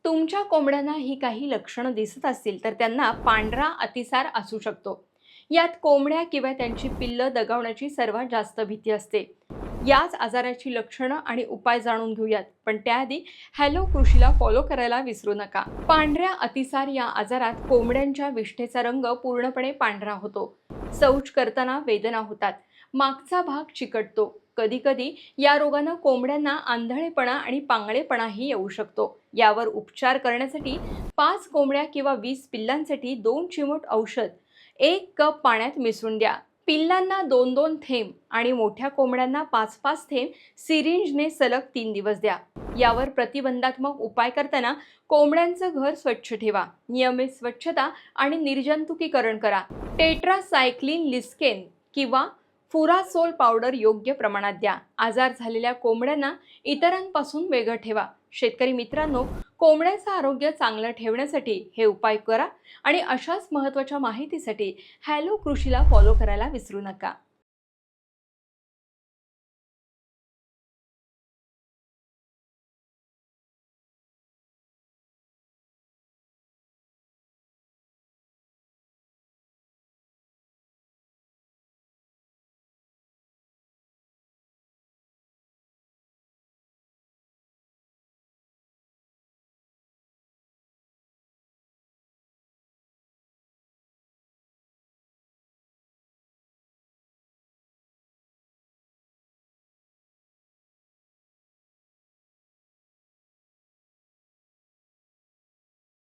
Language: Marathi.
तुमच्या कोंबड्यांना ही काही लक्षणं दिसत असतील तर त्यांना पांढरा अतिसार असू शकतो. यात कोंबड्या किंवा त्यांची पिल्लं दगावण्याची सर्वात जास्त भीती असते. याच आजाराची लक्षणं आणि उपाय जाणून घेऊयात, पण त्याआधी हॅलो कृषीला फॉलो करायला विसरू नका. पांढऱ्या अतिसार या आजारात कोंबड्यांच्या विष्ठेचा रंग पूर्णपणे पांढरा होतो. शौच करताना वेदना होतात, मागचा भाग चिकटतो. कधीकधी या रोगानं कोंबड्यांना आंधळेपणा आणि पांगळेपणाही येऊ शकतो. यावर उपचार करण्यासाठी 5 कोंबड्या किंवा 20 पिल्लांसाठी 2 चिमूट औषध 1 कप पाण्यात मिसळून द्या. पिल्लांना 2-2 थेंब आणि मोठ्या कोंबड्यांना 5-5 थेंब सिरिंजने सलग 3 दिवस द्या. यावर प्रतिबंधात्मक उपाय करताना कोंबड्यांचं घर स्वच्छ ठेवा. नियमित स्वच्छता आणि निर्जंतुकीकरण करा. टेट्रासायक्लिन लिस्केन किंवा फुरासोल पावडर योग्य प्रमाणात द्या. आजार झालेल्या कोंबड्यांना इतरांपासून वेगळं ठेवा. शेतकरी मित्रांनो, कोंबड्यांचं आरोग्य चांगलं ठेवण्यासाठी हे उपाय करा आणि अशाच महत्त्वाच्या माहितीसाठी हॅलो कृषीला फॉलो करायला विसरू नका.